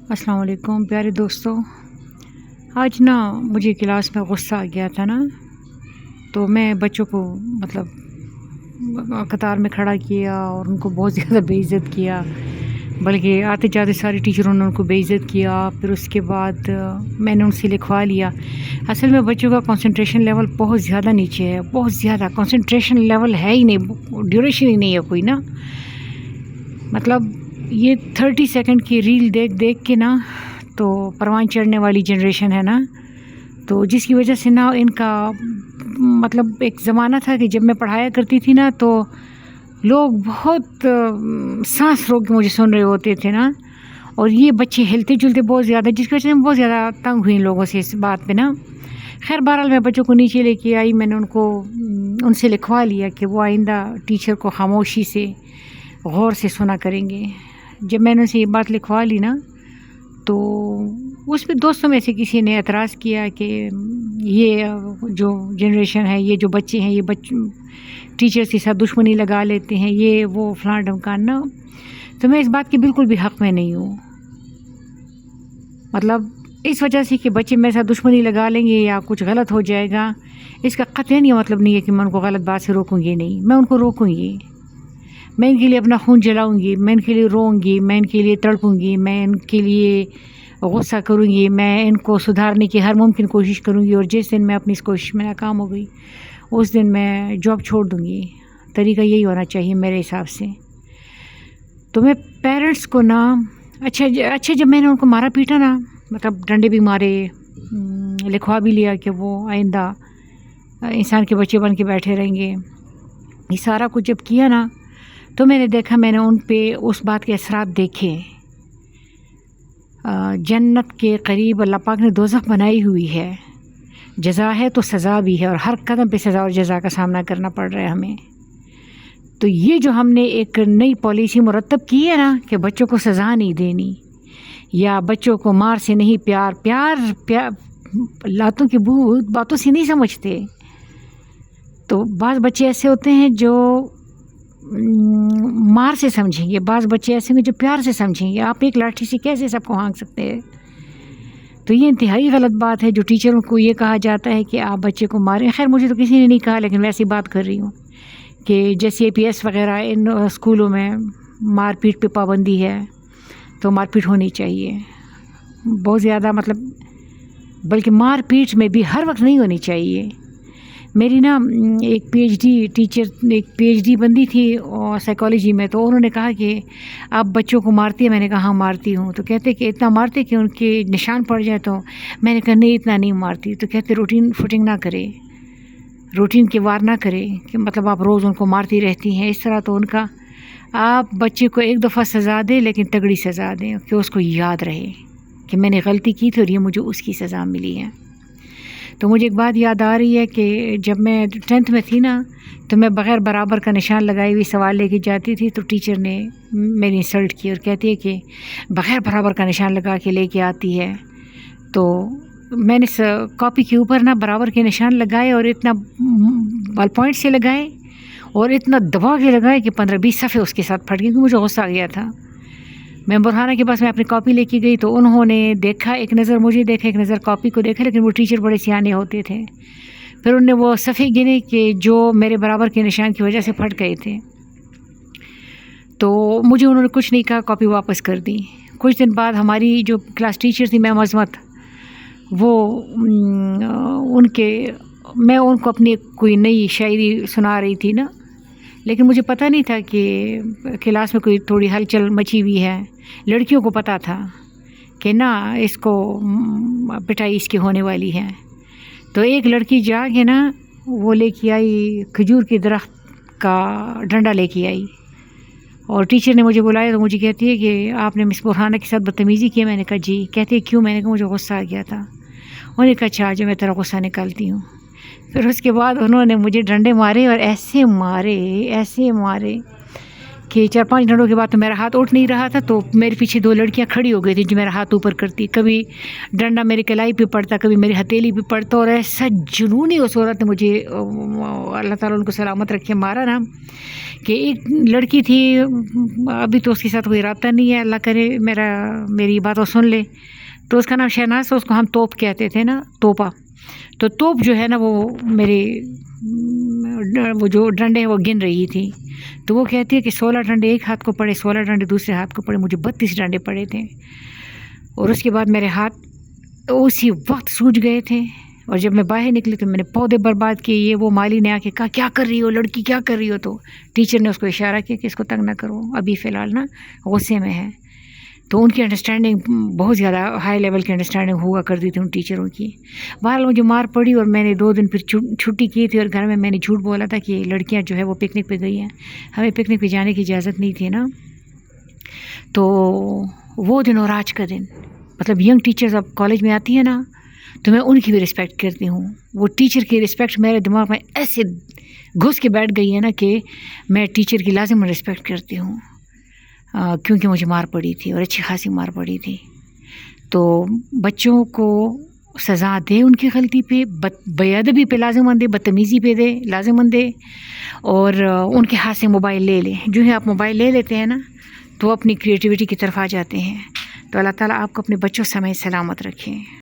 السلام علیکم پیارے دوستو، آج نا مجھے کلاس میں غصہ آ گیا تھا نا، تو میں بچوں کو قطار میں کھڑا کیا اور ان کو بہت زیادہ بے عزت کیا، بلکہ آتے جاتے سارے ٹیچروں نے ان کو بے عزت کیا۔ پھر اس کے بعد میں نے ان سے لکھوا لیا۔ اصل میں بچوں کا کنسنٹریشن لیول بہت زیادہ نیچے ہے، بہت زیادہ کنسنٹریشن لیول ہے ہی نہیں، ڈیوریشن ہی نہیں ہے کوئی نا، مطلب یہ 30 سیکنڈ کی ریل دیکھ کے نا تو پروان چڑھنے والی جنریشن ہے نا، تو جس کی وجہ سے نا ان کا مطلب ایک زمانہ تھا کہ جب میں پڑھایا کرتی تھی نا تو لوگ بہت سانس روک کے مجھے سن رہے ہوتے تھے نا، اور یہ بچے ہلتے جلتے بہت زیادہ، جس کی وجہ سے میں بہت زیادہ تنگ ہوئی ان لوگوں سے اس بات پہ نا۔ خیر بہرحال میں بچوں کو نیچے لے کے آئی، میں نے ان سے لکھوا لیا کہ وہ آئندہ ٹیچر کو خاموشی سے غور سے سنا کریں گے۔ جب میں نے اسے یہ بات لکھوا لی نا تو اس پہ دوستوں میں سے کسی نے اعتراض کیا کہ یہ جو جنریشن ہے، یہ جو بچے ہیں، یہ ٹیچر کے ساتھ دشمنی لگا لیتے ہیں، یہ وہ فلاں ڈھمکان نا۔ تو میں اس بات کے بالکل بھی حق میں نہیں ہوں، مطلب اس وجہ سے کہ بچے میرے ساتھ دشمنی لگا لیں گے یا کچھ غلط ہو جائے گا، اس کا قطعاً یہ مطلب نہیں ہے کہ میں ان کو غلط بات سے روکوں گی، نہیں، میں ان کو روکوں گی، میں ان کے لیے اپنا خون جلاؤں گی، میں ان کے لیے روؤں گی، میں ان کے لیے تڑپوں گی، میں ان کے لیے غصہ کروں گی، میں ان کو سدھارنے کی ہر ممکن کوشش کروں گی، اور جس دن میں اپنی اس کوشش میں ناکام ہو گئی اس دن میں جاب چھوڑ دوں گی۔ طریقہ یہی ہونا چاہیے میرے حساب سے۔ تو میں پیرنٹس کو نا اچھا جب میں نے ان کو مارا پیٹا نا، مطلب ڈنڈے بھی مارے، لکھوا بھی لیا کہ وہ آئندہ انسان کے بچے بن کے بیٹھے رہیں گے، یہ سارا کچھ جب کیا نا تو میں نے دیکھا، میں نے ان پہ اس بات کے اثرات دیکھے۔ جنت کے قریب اللہ پاک نے دوزخ بنائی ہوئی ہے، جزا ہے تو سزا بھی ہے، اور ہر قدم پہ سزا اور جزا کا سامنا کرنا پڑ رہا ہے ہمیں۔ تو یہ جو ہم نے ایک نئی پالیسی مرتب کی ہے نا کہ بچوں کو سزا نہیں دینی، یا بچوں کو مار سے نہیں پیار لاتوں کی باتوں سے نہیں سمجھتے، تو بعض بچے ایسے ہوتے ہیں جو مار سے سمجھیں گے، بعض بچے ایسے ہیں جو پیار سے سمجھیں گے۔ آپ ایک لاٹھی سے کیسے سب کو ہانک سکتے ہیں؟ تو یہ انتہائی غلط بات ہے جو ٹیچروں کو یہ کہا جاتا ہے کہ آپ بچے کو ماریں۔ خیر مجھے تو کسی نے نہیں کہا، لیکن ویسی بات کر رہی ہوں کہ جیسے APS وغیرہ ان اسکولوں میں مار پیٹ پہ پابندی ہے تو مار پیٹ ہونی چاہیے، بہت زیادہ، مطلب بلکہ مار پیٹ میں بھی ہر وقت نہیں ہونی چاہیے۔ میری نا ایک PhD بندی تھی سائیکالوجی میں، تو انہوں نے کہا کہ آپ بچوں کو مارتی ہیں؟ میں نے کہا ہاں مارتی ہوں۔ تو کہتے کہ اتنا مارتے کہ ان کے نشان پڑ جائے؟ تو میں نے کہا نہیں اتنا نہیں مارتی۔ تو کہتے روٹین فوٹنگ نہ کرے، روٹین کے وار نہ کرے، کہ مطلب آپ روز ان کو مارتی رہتی ہیں اس طرح۔ تو ان کا آپ بچے کو ایک دفعہ سزا دیں لیکن تگڑی سزا دیں کہ اس کو یاد رہے کہ میں نے غلطی کی تھی اور یہ مجھے اس کی سزا ملی ہے۔ تو مجھے ایک بات یاد آ رہی ہے کہ جب میں 10th میں تھی نا تو میں بغیر برابر کا نشان لگائی ہوئی سوال لے کے جاتی تھی، تو ٹیچر نے میری انسلٹ کی اور کہتی ہے کہ بغیر برابر کا نشان لگا کے لے کے آتی ہے۔ تو میں نے کاپی کے اوپر نا برابر کے نشان لگائے، اور اتنا بال پوائنٹ سے لگائے اور اتنا دبا کے لگائے کہ 15-20 صفحے اس کے ساتھ پھٹ گئی، کیونکہ مجھے غصہ آ گیا تھا۔ میں برہانہ کے پاس میں اپنی کاپی لے کے گئی، تو انہوں نے دیکھا، ایک نظر مجھے دیکھا، ایک نظر کاپی کو دیکھا، لیکن وہ ٹیچر بڑے سیانے ہوتے تھے، پھر انہوں نے وہ صفحے گنے کہ جو میرے برابر کے نشان کی وجہ سے پھٹ گئے تھے۔ تو مجھے انہوں نے کچھ نہیں کہا، کاپی واپس کر دی۔ کچھ دن بعد ہماری جو کلاس ٹیچر تھی میم عظمت، میں ان کو اپنی کوئی نئی شاعری سنا رہی تھی نا، لیکن مجھے پتہ نہیں تھا کہ کلاس میں کوئی تھوڑی ہلچل مچی ہوئی ہے۔ لڑکیوں کو پتہ تھا کہ نا اس کو پٹائی اس کی ہونے والی ہے، تو ایک لڑکی جا کے نا وہ لے کے آئی کھجور کے درخت کا ڈنڈا لے کے آئی، اور ٹیچر نے مجھے بلایا تو مجھے کہتی ہے کہ آپ نے مس برہانہ کے ساتھ بدتمیزی کی؟ میں نے کہا جی۔ کہتے کیوں؟ میں نے کہا مجھے غصہ آ گیا تھا۔ انہوں نے کہا اچھا جو میں تیرا غصہ نکالتی ہوں۔ پھر اس کے بعد انہوں نے مجھے ڈنڈے مارے، اور ایسے مارے کہ 4-5 ڈنڈوں کے بعد تو میرا ہاتھ اٹھ نہیں رہا تھا، تو میرے پیچھے 2 لڑکیاں کھڑی ہو گئی تھیں جو میرا ہاتھ اوپر کرتی، کبھی ڈنڈا میری کلائی پہ پڑتا، کبھی میری ہتھیلی پہ پڑتا، اور ایسا جنونی اس عورت نے مجھے، اللہ تعالیٰ ان کو سلامت رکھے، مارا نا، کہ ایک لڑکی تھی، ابھی تو اس کے ساتھ کوئی رابطہ نہیں ہے، اللہ کرے میری بات سن لے، تو اس کا نام شہناز، اس کو ہم توپ کہتے تھے نا، توپا، تو توپ جو ہے نا وہ میرے وہ جو ڈنڈے ہیں وہ گن رہی تھی، تو وہ کہتی ہے کہ 16 ڈنڈے ایک ہاتھ کو پڑے، 16 ڈنڈے دوسرے ہاتھ کو پڑے، مجھے 32 ڈنڈے پڑے تھے، اور اس کے بعد میرے ہاتھ اسی وقت سوج گئے تھے، اور جب میں باہر نکلی تو میں نے پودے برباد کیے، یہ وہ مالی نے آ کے کہا کیا کر رہی ہو لڑکی، کیا کر رہی ہو، تو ٹیچر نے اس کو اشارہ کیا کہ اس کو تنگ نہ کرو، ابھی فی الحال نا غصے میں ہے، تو ان کی انڈرسٹینڈنگ بہت زیادہ ہائی لیول کی انڈرسٹینڈنگ ہوا کرتی تھی ان ٹیچروں کی۔ بہرحال مجھے مار پڑی، اور میں نے 2 دن پھر چھٹی کی تھی، اور گھر میں نے جھوٹ بولا تھا کہ لڑکیاں جو ہے وہ پکنک پہ گئی ہیں، ہمیں پکنک پہ جانے کی اجازت نہیں تھی نا، تو وہ دن اور آج کا دن، مطلب ینگ ٹیچرز اب کالج میں آتی ہیں نا، تو میں ان کی بھی رسپیکٹ کرتی ہوں، وہ ٹیچر کی رسپیکٹ میرے دماغ میں ایسے گھس کے بیٹھ گئی ہے نا کہ میں ٹیچر کی لازم رسپیکٹ کرتی ہوں، کیونکہ مجھے مار پڑی تھی، اور اچھی خاصی مار پڑی تھی۔ تو بچوں کو سزا دے ان کی غلطی پہ، بے ادبی پہ لازم دے، بدتمیزی پہ دے لازم دے، اور ان کے ہاتھ سے موبائل لے لے، جو ہے آپ موبائل لے لیتے ہیں نا تو اپنی کریٹیوٹی کی طرف آ جاتے ہیں، تو اللہ تعالیٰ آپ کو اپنے بچوں سمیت سلامت رکھیں۔